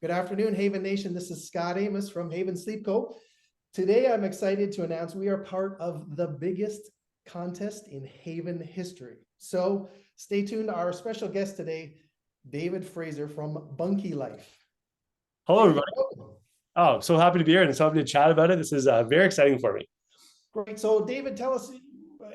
Good afternoon, Haven Nation. This is Scott Amos from Haven Sleep Co. Today, I'm excited to announce we are part of the biggest contest in Haven history. So stay tuned to our special guest today, David Fraser from Bunkie Life. Hello, David, everybody. Oh, so happy to be here and so happy to chat about it. This is very exciting for me. Great. So, David, tell us,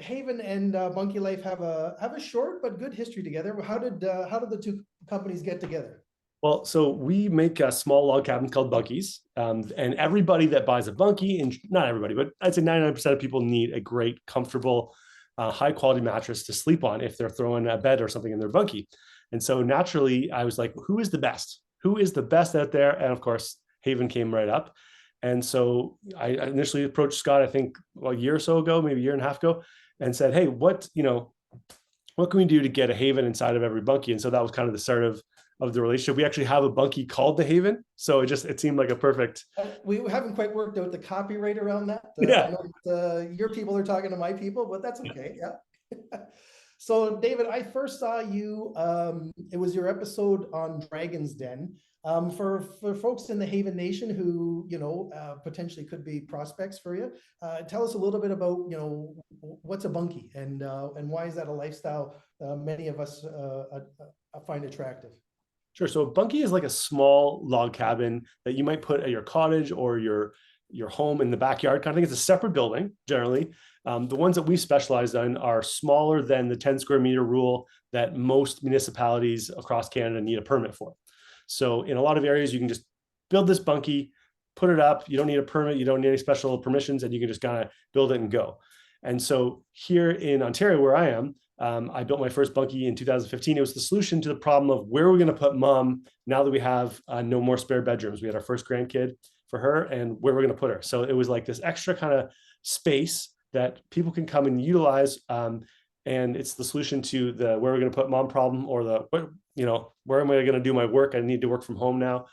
Haven and Bunkie Life have a short but good history together. How did the two companies get together? Well, so we make small log cabins called bunkies, and everybody that buys a bunkie, and not everybody, but I'd say 99% of people need a great, comfortable, high quality mattress to sleep on if they're throwing a bed or something in their bunkie. And so naturally, I was like, who is the best? Who is the best out there? And of course, Haven came right up. And so I initially approached Scott, I think a year or so ago, maybe a year and a half ago, and said, hey, what can we do to get a Haven inside of every bunkie? And so that was kind of the start of the relationship. We actually have a bunkie called the Haven. So it seemed like a perfect. We haven't quite worked out the copyright around that. Yeah. I know that, your people are talking to my people, but that's okay. Yeah. So David, I first saw you, it was your episode on Dragon's Den. For folks in the Haven Nation who, potentially could be prospects for you, tell us a little bit about, what's a bunkie and why is that a lifestyle many of us find attractive? Sure. So a bunkie is like a small log cabin that you might put at your cottage or your home in the backyard kind of thing. It's a separate building generally. The ones that we specialize in are smaller than the 10 square meter rule that most municipalities across Canada need a permit for. So in a lot of areas, you can just build this bunkie, put it up. You don't need a permit. You don't need any special permissions, and you can just kind of build it and go. And so here in Ontario, where I am, I built my first bunkie in 2015. It was the solution to the problem of where we're going to put mom now that we have no more spare bedrooms. We had our first grandkid for her and where we're going to put her. So it was like this extra kind of space that people can come and utilize. And it's the solution to the where we're going to put mom problem, or where am I going to do my work? I need to work from home now.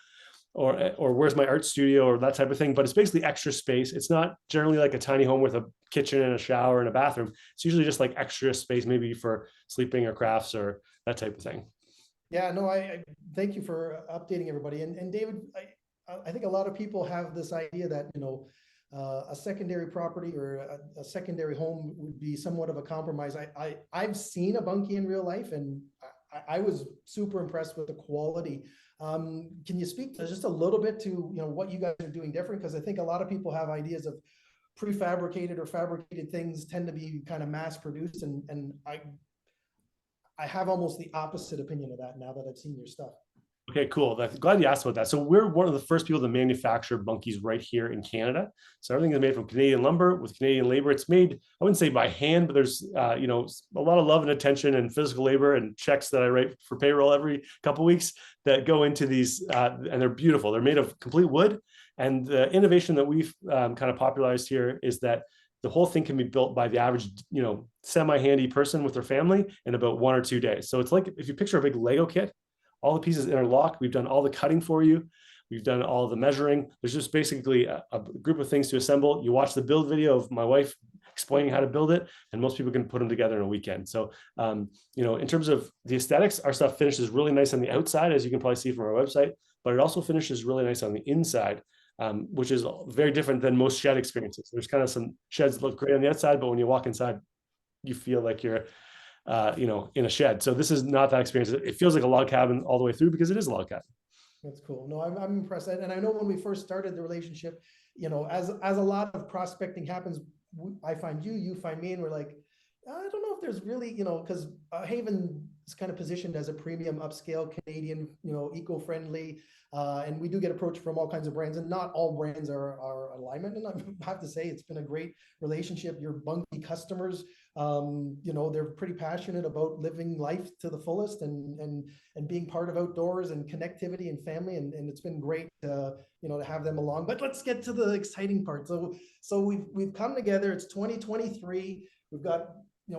Or where's my art studio, or that type of thing. But it's basically extra space. It's not generally like a tiny home with a kitchen and a shower and a bathroom. It's usually just like extra space, maybe for sleeping or crafts or that type of thing. Yeah, no, I thank you for updating everybody. And David, I think a lot of people have this idea that, a secondary property or a secondary home would be somewhat of a compromise. I've seen a bunkie in real life, and I was super impressed with the quality. Can you speak to just a little bit to what you guys are doing different? Because I think a lot of people have ideas of prefabricated or fabricated things tend to be kind of mass produced, and I have almost the opposite opinion of that now that I've seen your stuff. Okay, cool. Glad you asked about that. So we're one of the first people to manufacture bunkies right here in Canada. So everything is made from Canadian lumber with Canadian labor. It's made, I wouldn't say by hand, but there's a lot of love and attention and physical labor and checks that I write for payroll every couple of weeks that go into these, and they're beautiful. They're made of complete wood. And the innovation that we've kind of popularized here is that the whole thing can be built by the average, semi-handy person with their family in about 1 or 2 days. So it's like if you picture a big Lego kit, all the pieces interlock. We've done all the cutting for you. We've done all the measuring. There's just basically a group of things to assemble. You watch the build video of my wife explaining how to build it, and most people can put them together in a weekend. So, in terms of the aesthetics, our stuff finishes really nice on the outside, as you can probably see from our website, but it also finishes really nice on the inside, which is very different than most shed experiences. There's kind of some sheds that look great on the outside, but when you walk inside, you feel like you're in a shed. So this is not that experience. It feels like a log cabin all the way through because it is a log cabin. That's cool. No, I'm impressed. And I know when we first started the relationship, as a lot of prospecting happens, I find you find me, and we're like, I don't know if there's really, because Haven is kind of positioned as a premium upscale Canadian, eco-friendly, and we do get approached from all kinds of brands, and not all brands are alignment. And I have to say, it's been a great relationship. Your bunkie customers, they're pretty passionate about living life to the fullest and being part of outdoors and connectivity and family, and it's been great to have them along. But let's get to the exciting part. So we've come together. It's 2023. We've got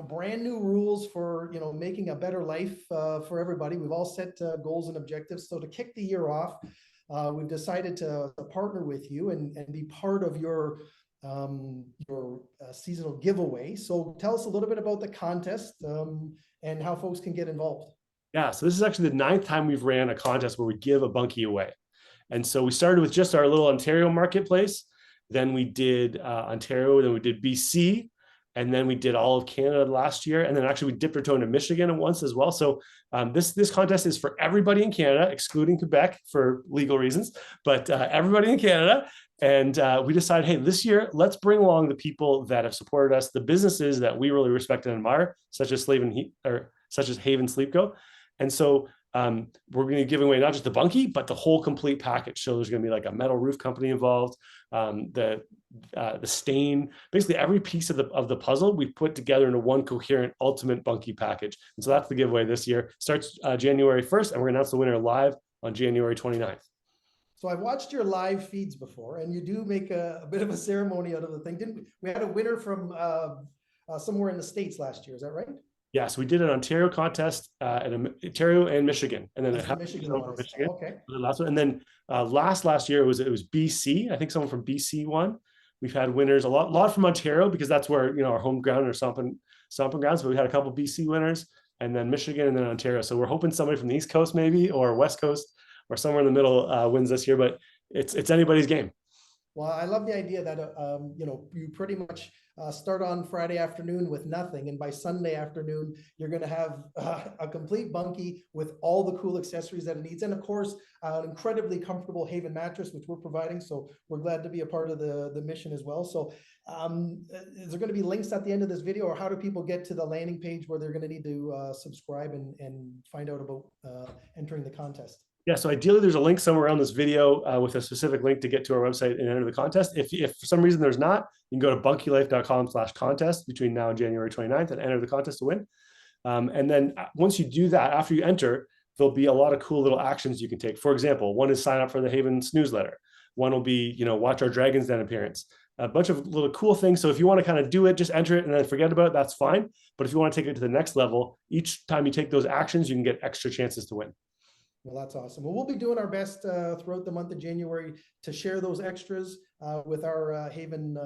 brand new rules for making a better life for everybody. We've all set goals and objectives. So to kick the year off, we've decided to partner with you and be part of your seasonal giveaway. So tell us a little bit about the contest and how folks can get involved. Yeah, so this is actually the 9th time we've ran a contest where we give a bunkie away. And so we started with just our little Ontario marketplace. Then we did Ontario, then we did BC, and then we did all of Canada last year. And then actually we dipped our toe into Michigan once as well. So this contest is for everybody in Canada, excluding Quebec for legal reasons, but everybody in Canada. And we decided, hey, this year, let's bring along the people that have supported us, the businesses that we really respect and admire, such as Haven Sleep Co. And so we're going to be giving away not just the Bunkie, but the whole complete package. So there's going to be like a metal roof company involved, the stain, basically every piece of the puzzle we put together into one coherent ultimate Bunkie package. And so that's the giveaway this year. Starts January 1st, and we're going to announce the winner live on January 29th. So I've watched your live feeds before, and you do make a bit of a ceremony out of the thing. Didn't we? We had a winner from somewhere in the States last year. Is that right? Yes, we did an Ontario contest in Ontario and Michigan, and then That's the Michigan one. Michigan. Okay. The last one, and then last year it was BC. I think someone from BC won. We've had winners a lot from Ontario because that's where our home ground or stomping grounds. But we had a couple BC winners, and then Michigan, and then Ontario. So we're hoping somebody from the East Coast maybe or West Coast or somewhere in the middle wins this year. But it's anybody's game. Well, I love the idea that you pretty much start on Friday afternoon with nothing, and by Sunday afternoon you're going to have a complete Bunkie with all the cool accessories that it needs, and of course an incredibly comfortable Haven mattress, which we're providing. So we're glad to be a part of the mission as well. So is there going to be links at the end of this video, or how do people get to the landing page where they're going to need to subscribe and find out about entering the contest? Yeah, so ideally there's a link somewhere around this video with a specific link to get to our website and enter the contest. If for some reason there's not, you can go to bunkielife.com/contest between now and January 29th and enter the contest to win. And then once you do that, after you enter, there'll be a lot of cool little actions you can take. For example, one is sign up for the Havens newsletter. One will be, watch our Dragon's Den appearance. A bunch of little cool things. So if you want to kind of do it, just enter it and then forget about it, that's fine. But if you want to take it to the next level, each time you take those actions, you can get extra chances to win. Well, that's awesome. Well, we'll be doing our best throughout the month of January to share those extras with our Haven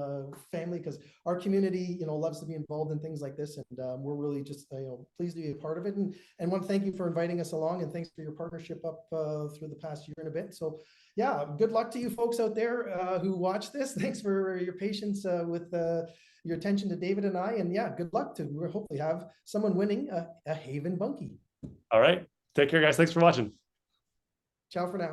family, because our community, loves to be involved in things like this, and we're really just pleased to be a part of it, and want to thank you for inviting us along, and thanks for your partnership up through the past year and a bit. So, yeah, good luck to you folks out there who watch this. Thanks for your patience with your attention to David and I, and yeah, good luck to we'll hopefully have someone winning a Haven Bunkie. All right, take care, guys. Thanks for watching. Ciao for now.